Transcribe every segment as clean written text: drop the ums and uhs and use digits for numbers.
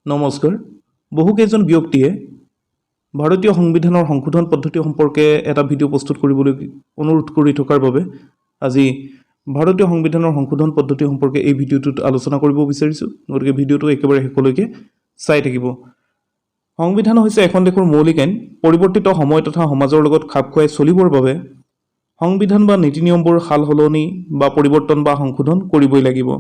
নমস্কাৰ বহুকেইজন ব্যক্তিয়ে ভাৰতীয় সংবিধানৰ সংশোধন পদ্ধতি সম্পৰ্কে এটা ভিডিঅ' প্ৰস্তুত কৰিবলৈ অনুৰোধ কৰি থকাৰ বাবে আজি ভাৰতীয় সংবিধানৰ সংশোধন পদ্ধতি সম্পৰ্কে এই ভিডিঅ'টোত আলোচনা কৰিব বিচাৰিছোঁ। গতিকে ভিডিঅ'টো একেবাৰে শেষলৈকে চাই থাকিব। সংবিধান হৈছে এখন দেশৰ মৌলিক আইন। পৰিৱৰ্তিত সময় তথা সমাজৰ লগত খাপ খুৱাই চলিবৰ বাবে সংবিধান বা নীতি নিয়মবোৰ সাল সলনি বা পৰিৱৰ্তন বা সংশোধন কৰিবই লাগিব।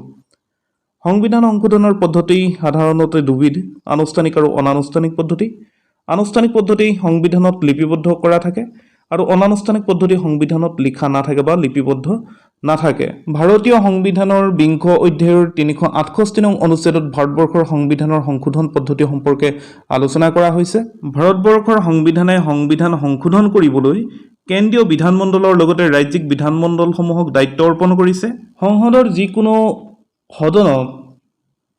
সংবিধান সংশোধনৰ পদ্ধতি সাধাৰণতে দুবিধ: আনুষ্ঠানিক আৰু অনানুষ্ঠানিক পদ্ধতি। আনুষ্ঠানিক পদ্ধতি সংবিধানত লিপিবদ্ধ কৰা থাকে আৰু অনানুষ্ঠানিক পদ্ধতি সংবিধানত লিখা নাথাকে বা লিপিবদ্ধ নাথাকে। ভাৰতীয় সংবিধানৰ ২০ অধ্যায়ৰ ৩৬৮ নং অনুচ্ছেদত ভাৰতবৰ্ষৰ সংবিধানৰ সংশোধন পদ্ধতি সম্পৰ্কে আলোচনা কৰা হৈছে। ভাৰতবৰ্ষৰ সংবিধানে সংবিধান সংশোধন কৰিবলৈ কেন্দ্ৰীয় বিধানমণ্ডলৰ লগতে ৰাজ্যিক বিধানমণ্ডলসমূহক দায়িত্ব অৰ্পণ কৰিছে। সংসদৰ যিকোনো সদনত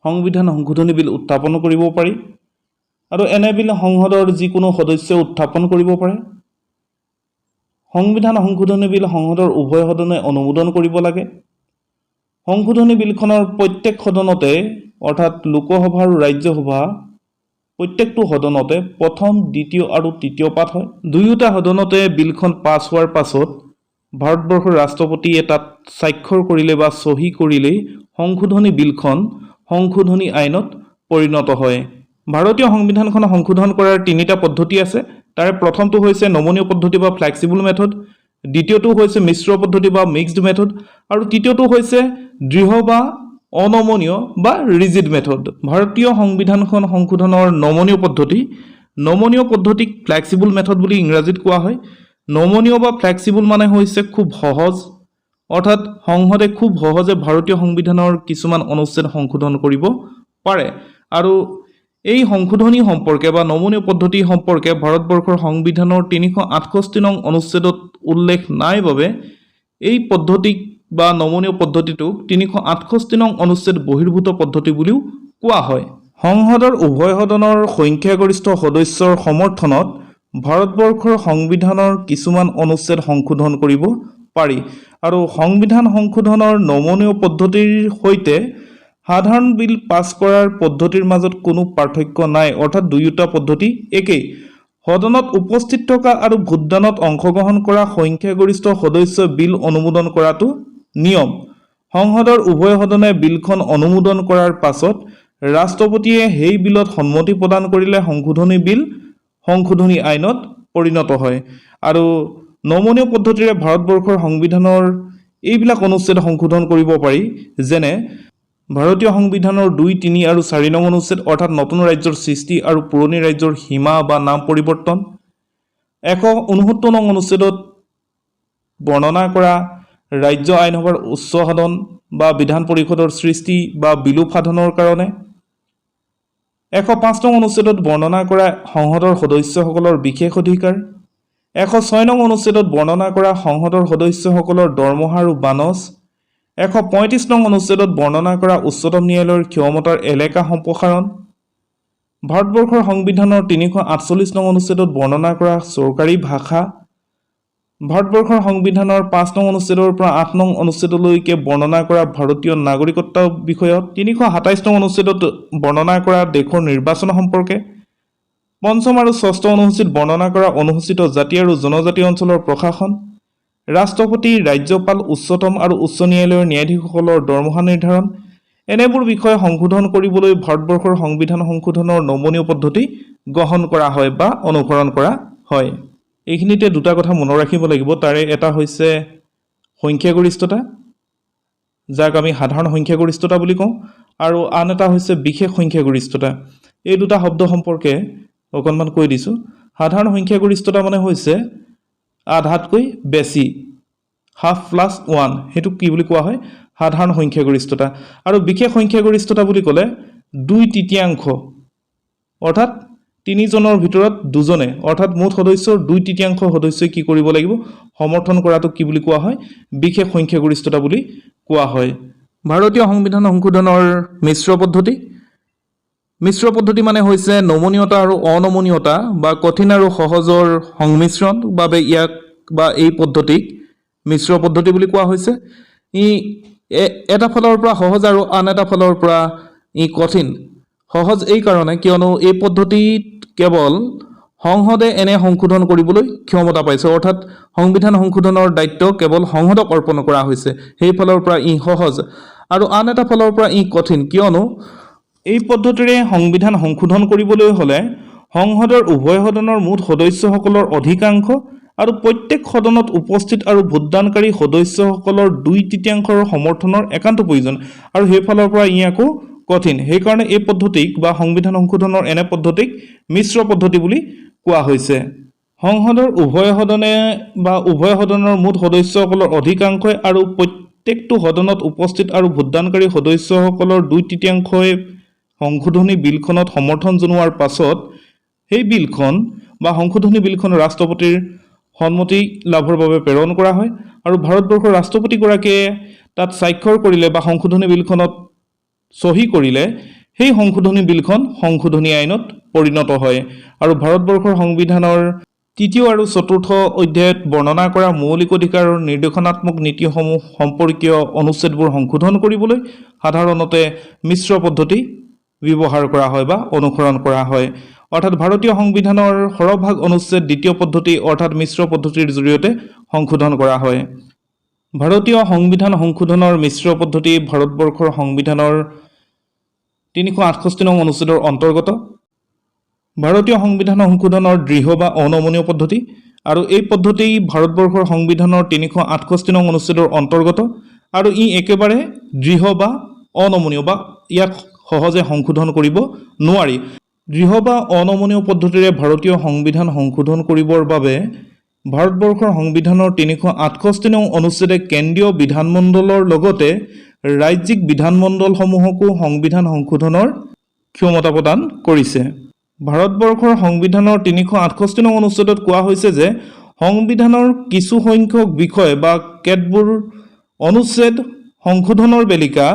সংবিধান সংশোধনী বিল উত্থাপন কৰিব পাৰি আৰু এনে বিল সংসদৰ যিকোনো সদস্যই উত্থাপন কৰিব পাৰে। সংবিধান সংশোধনী বিল সংসদৰ উভয় সদনে অনুমোদন কৰিব লাগে। সংশোধনী বিলখনৰ প্ৰত্যেক সদনতে অৰ্থাৎ লোকসভা আৰু ৰাজ্যসভা প্ৰত্যেকটো সদনতে প্ৰথম, দ্বিতীয় আৰু তৃতীয় পাঠ হয়। দুয়োটা সদনতে বিলখন পাছ হোৱাৰ পাছত ভাৰতবৰ্ষৰ ৰাষ্ট্ৰপতিয়ে তাত স্বাক্ষৰ কৰিলে বা চহী কৰিলেই সংশোধনী বিলখন সংশোধনী আইনত পৰিণত হয়। ভাৰতীয় সংবিধানখন সংশোধন কৰাৰ ৩টা পদ্ধতি আছে। তাৰে প্ৰথমটো হৈছে নমনীয় পদ্ধতি বা ফ্লেক্সিবল মেথড, দ্বিতীয়টো হৈছে মিশ্ৰ পদ্ধতি বা মিক্সড মেথড আৰু তৃতীয়টো হৈছে দৃঢ় বা অনমনীয় বা ৰিজিড মেথড। ভাৰতীয় সংবিধানখন সংশোধনৰ নমনীয় পদ্ধতিক ফ্লেক্সিবল মেথড বুলি ইংৰাজীত কোৱা হয়। নমনীয় বা ফ্লেক্সিবল মানে হৈছে খুব সহজ, অৰ্থাৎ সংসদে খুব সহজে ভাৰতীয় সংবিধানৰ কিছুমান অনুচ্ছেদ সংশোধন কৰিব পাৰে আৰু এই সংশোধনী সম্পৰ্কে বা নমনীয় পদ্ধতি সম্পৰ্কে ভাৰতবৰ্ষৰ সংবিধানৰ ৩৬৮ নং অনুচ্ছেদত উল্লেখ নাই বাবে এই পদ্ধতিক বা নমনীয় পদ্ধতিটোক ৩৬৮ নং অনুচ্ছেদ বহিৰ্ভূত পদ্ধতি বুলিও কোৱা হয়। সংসদৰ উভয় সদনৰ সংখ্যাগৰিষ্ঠ সদস্যৰ সমৰ্থনত ভাৰতবৰ্ষৰ সংবিধানৰ কিছুমান অনুচ্ছেদ সংশোধন কৰিব পাৰি আৰু সংবিধান সংশোধনৰ নমনীয় পদ্ধতিৰ সৈতে সাধাৰণ বিল পাছ কৰাৰ পদ্ধতিৰ মাজত কোনো পাৰ্থক্য নাই, অৰ্থাৎ দুয়োটা পদ্ধতি একেই। সদনত উপস্থিত থকা আৰু ভোটদানত অংশগ্ৰহণ কৰা সংখ্যাগৰিষ্ঠ সদস্যই বিল অনুমোদন কৰাটো নিয়ম। সংসদৰ উভয় সদনে বিলখন অনুমোদন কৰাৰ পাছত ৰাষ্ট্ৰপতিয়ে সেই বিলত সন্মতি প্ৰদান কৰিলে সংশোধনী বিল সংশোধনী আইনত পৰিণত হয়। আৰু নমনীয় পদ্ধতিৰে ভাৰতবৰ্ষৰ সংবিধানৰ এইবিলাক অনুচ্ছেদ সংশোধন কৰিব পাৰি, যেনে ভাৰতীয় সংবিধানৰ ২, ৩ আৰু ৪ নং অনুচ্ছেদ অৰ্থাৎ নতুন ৰাজ্যৰ সৃষ্টি আৰু পুৰণি ৰাজ্যৰ সীমা বা নাম পৰিৱৰ্তন। ১৬৯ নং অনুচ্ছেদত বৰ্ণনা কৰা ৰাজ্য আইনসভাৰ উচ্চ সদন বা বিধান পৰিষদৰ সৃষ্টি বা বিলোপ সাধনৰ কাৰণে। ১০৫ নং অনুচ্ছেদত বৰ্ণনা কৰা সংসদৰ সদস্যসকলৰ বিশেষ অধিকাৰ। ১০৬ নং অনুচ্ছেদত বৰ্ণনা কৰা সংসদৰ সদস্যসকলৰ দৰমহা আৰু বানচ। ১৩৫ নং অনুচ্ছেদত বৰ্ণনা কৰা উচ্চতম ন্যায়ালয়ৰ ক্ষমতাৰ এলেকা সম্প্ৰসাৰণ। ভাৰতবৰ্ষৰ সংবিধানৰ ৩৪৮ নং অনুচ্ছেদত বৰ্ণনা কৰা চৰকাৰী ভাষা। ভাৰতবৰ্ষৰ সংবিধানৰ ৫ নং অনুচ্ছেদৰ পৰা ৮ নং অনুচ্ছেদলৈকে বৰ্ণনা কৰা ভাৰতীয় নাগৰিকত্ব বিষয়ত। ৩২৭ নং অনুচ্ছেদত বৰ্ণনা কৰা দেশৰ নিৰ্বাচন সম্পৰ্কে। ৫ম আৰু ৬ষ্ঠ অনুসূচীত বৰ্ণনা কৰা অনুসূচিত জাতি আৰু জনজাতি অঞ্চলৰ প্ৰশাসন। ৰাষ্ট্ৰপতি, ৰাজ্যপাল, উচ্চতম আৰু উচ্চ ন্যায়ালয়ৰ ন্যায়াধীশসকলৰ দৰমহা নিৰ্ধাৰণ। এনেবোৰ বিষয় সংশোধন কৰিবলৈ ভাৰতবৰ্ষৰ সংবিধান সংশোধনৰ নমনীয় পদ্ধতি গ্ৰহণ কৰা হয় বা অনুসৰণ কৰা হয়। এইখিনিতে দুটা কথা মনত ৰাখিব লাগিব। তাৰে এটা হৈছে সংখ্যাগৰিষ্ঠতা, যাক আমি সাধাৰণ সংখ্যাগৰিষ্ঠতা বুলি কওঁ, আৰু আন এটা হৈছে বিশেষ সংখ্যাগৰিষ্ঠতা। এই দুটা শব্দ সম্পৰ্কে অকণমান কৈ দিছোঁ। সাধাৰণ সংখ্যাগৰিষ্ঠতা মানে হৈছে আধাতকৈ বেছি, হাফ প্লাছ ওৱান, সেইটোক কি বুলি কোৱা হয়? সাধাৰণ সংখ্যাগৰিষ্ঠতা। আৰু বিশেষ সংখ্যাগৰিষ্ঠতা বুলি ক'লে ২/৩ অৰ্থাৎ ৩জনৰ ভিতৰত ২জনে, অৰ্থাৎ মুঠ সদস্যৰ ২/৩ সদস্যই কি কৰিব লাগিব? সমৰ্থন কৰাটো কি বুলি কোৱা হয়? বিশেষ সংখ্যাগৰিষ্ঠতা বুলি কোৱা হয়। ভাৰতীয় সংবিধান সংশোধনৰ মিশ্ৰ পদ্ধতি মানে হৈছে নমনীয়তা আৰু অনমনীয়তা বা কঠিন আৰু সহজৰ সংমিশ্ৰণ বাবে ইয়াক বা এই পদ্ধতিক মিশ্ৰ পদ্ধতি বুলি কোৱা হৈছে। ই এটা ফালৰ পৰা সহজ আৰু আন এটা ফালৰ পৰা ই কঠিন সহজ এই কাৰণে কিয়নো এই পদ্ধতিত কেৱল সংসদে এনে সংশোধন কৰিবলৈ ক্ষমতা পাইছে, অৰ্থাৎ সংবিধান সংশোধনৰ দায়িত্ব কেৱল সংসদক অৰ্পণ কৰা হৈছে। সেই ফালৰ পৰা ই সহজ, আৰু আন এটা ফালৰ পৰা ই কঠিন, কিয়নো এই পদ্ধতিৰে সংবিধান সংশোধন কৰিবলৈ হ'লে সংসদৰ উভয় সদনৰ মুঠ সদস্যসকলৰ অধিকাংশ আৰু প্ৰত্যেক সদনত উপস্থিত আৰু ভোটদানকাৰী সদস্যসকলৰ 2/3 সমৰ্থনৰ একান্ত প্ৰয়োজন, আৰু সেইফালৰ পৰা ই আকৌ কঠিন। সেইকাৰণে এই পদ্ধতিক বা সংবিধান সংশোধনৰ এনে পদ্ধতিক মিশ্ৰ পদ্ধতি বুলি কোৱা হৈছে। সংসদৰ উভয় সদনে বা উভয় সদনৰ মুঠ সদস্যসকলৰ অধিকাংশই আৰু প্ৰত্যেকটো সদনত উপস্থিত আৰু ভোটদানকাৰী সদস্যসকলৰ 2/3 সংশোধনী বিলখনত সমৰ্থন জনোৱাৰ পাছত সেই বিলখন বা সংশোধনী বিলখন ৰাষ্ট্ৰপতিৰ সন্মতি লাভৰ বাবে প্ৰেৰণ কৰা হয়, আৰু ভাৰতবৰ্ষৰ ৰাষ্ট্ৰপতিগৰাকীয়ে তাত স্বাক্ষৰ কৰিলে বা সংশোধনী বিলখনত চহী কৰিলে সেই সংশোধনী বিলখন সংশোধনী আইনত পৰিণত হয়, আৰু ভাৰতবৰ্ষৰ সংবিধানৰ 3য় আৰু 4ৰ্থ অধ্যায়ত বৰ্ণনা কৰা মৌলিক অধিকাৰ আৰু নিৰ্দেশনাত্মক নীতিসমূহ সম্পৰ্কীয় অনুচ্ছেদবোৰ সংশোধন কৰিবলৈ সাধাৰণতে মিশ্ৰ পদ্ধতি ব্যৱহাৰ কৰা হয় বা অনুসৰণ কৰা হয়। অৰ্থাৎ ভাৰতীয় সংবিধানৰ সৰহভাগ অনুচ্ছেদ দ্বিতীয় পদ্ধতি অৰ্থাৎ মিশ্ৰ পদ্ধতিৰ জৰিয়তে সংশোধন কৰা হয়। ভাৰতীয় সংবিধান সংশোধনৰ মিশ্ৰ পদ্ধতি ভাৰতবৰ্ষৰ সংবিধানৰ 368 নং অনুচ্ছেদৰ অন্তৰ্গত। ভাৰতীয় সংবিধান সংশোধনৰ দৃঢ় বা অনমনীয় পদ্ধতি, আৰু এই পদ্ধতি ভাৰতবৰ্ষৰ সংবিধানৰ 368 নং অনুচ্ছেদৰ অন্তৰ্গত, আৰু ই একেবাৰে দৃঢ় বা অনমনীয় বা ইয়াক সহজে সংশোধন কৰিব নোৱাৰি। দৃঢ় বা অনমনীয় পদ্ধতিৰে ভাৰতীয় সংবিধান সংশোধন কৰিবৰ বাবে ভাৰতবৰ্ষৰ সংবিধানৰ 368 নং অনুচ্ছেদে কেন্দ্ৰীয় বিধানমণ্ডলৰ লগতে ৰাজ্যিক বিধানমণ্ডলসমূহকো সংবিধান সংশোধনৰ ক্ষমতা প্ৰদান কৰিছে। ভাৰতবৰ্ষৰ সংবিধানৰ 368 নং অনুচ্ছেদত কোৱা হৈছে যে সংবিধানৰ কিছু সংখ্যক বিষয় বা কেতবোৰ অনুচ্ছেদ সংশোধনৰ বেলিকা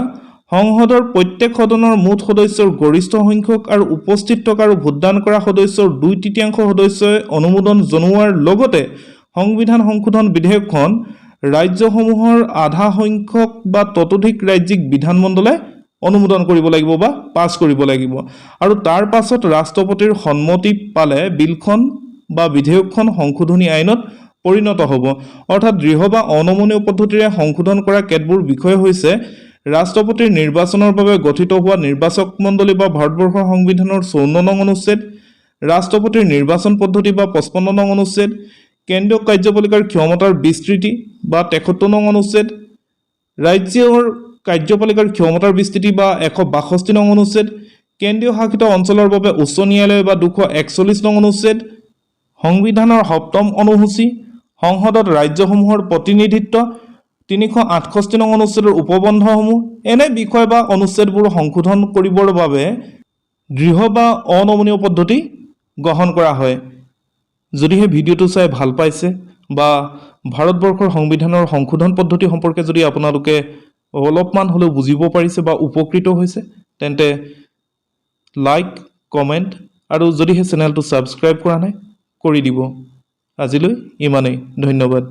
সংসদৰ প্ৰত্যেক সদনৰ মুঠ সদস্যৰ গৰিষ্ঠ সংখ্যক আৰু উপস্থিত থকা আৰু ভোটদান কৰা সদস্যৰ 2/3 সদস্যই অনুমোদন জনোৱাৰ লগতে সংবিধান সংশোধন বিধেয়কখন ৰাজ্যসমূহৰ আধা সংখ্যক বা ততোধিক ৰাজ্যিক বিধানমণ্ডলে অনুমোদন কৰিব লাগিব বা পাছ কৰিব লাগিব, আৰু তাৰ পাছত ৰাষ্ট্ৰপতিৰ সন্মতি পালে বিলখন বা বিধেয়কখন সংশোধনী আইনত পৰিণত হ'ব। অৰ্থাৎ দৃঢ় বা অনমনীয় পদ্ধতিৰে সংশোধন কৰা কেতবোৰ বিষয় হৈছে ৰাষ্ট্ৰপতিৰ নিৰ্বাচনৰ বাবে গঠিত হোৱা নিৰ্বাচক মণ্ডলী বা ভাৰতবৰ্ষৰ সংবিধানৰ 54 নং অনুচ্ছেদ, ৰাষ্ট্ৰপতিৰ নিৰ্বাচন পদ্ধতি বা 55 নং অনুচ্ছেদ, কেন্দ্ৰীয় কাৰ্যপালিকাৰ ক্ষমতাৰ বিস্তৃতি বা 73 নং অনুচ্ছেদ, ৰাজ্যৰ কাৰ্যপালিকাৰ ক্ষমতাৰ বিস্তৃতি বা 162 নং অনুচ্ছেদ, কেন্দ্ৰীয় শাসিত অঞ্চলৰ বাবে উচ্চ ন্যায়ালয় বা 241 নং অনুচ্ছেদ, সংবিধানৰ 7ম অনুসূচী, সংসদত ৰাজ্যসমূহৰ প্ৰতিনিধিত্ব, 368 নং অনুচ্ছেদৰ উপবন্ধসমূহ, এনে বিষয় বা অনুচ্ছেদবোৰ সংশোধন কৰিবৰ বাবে দৃঢ় বা অনমনীয় পদ্ধতি গ্ৰহণ কৰা হয়। যদিহে ভিডিঅ'টো চাই ভাল পাইছে বা ভাৰতবৰ্ষৰ সংবিধানৰ সংশোধন পদ্ধতি সম্পৰ্কে যদি আপোনালোকে অলপমান হ'লেও বুজিব পাৰিছে বা উপকৃত হৈছে, তেন্তে লাইক, কমেণ্ট আৰু যদিহে চেনেলটো ছাবস্ক্ৰাইব কৰা নাই কৰি দিব। আজিলৈ ইমানেই, ধন্যবাদ।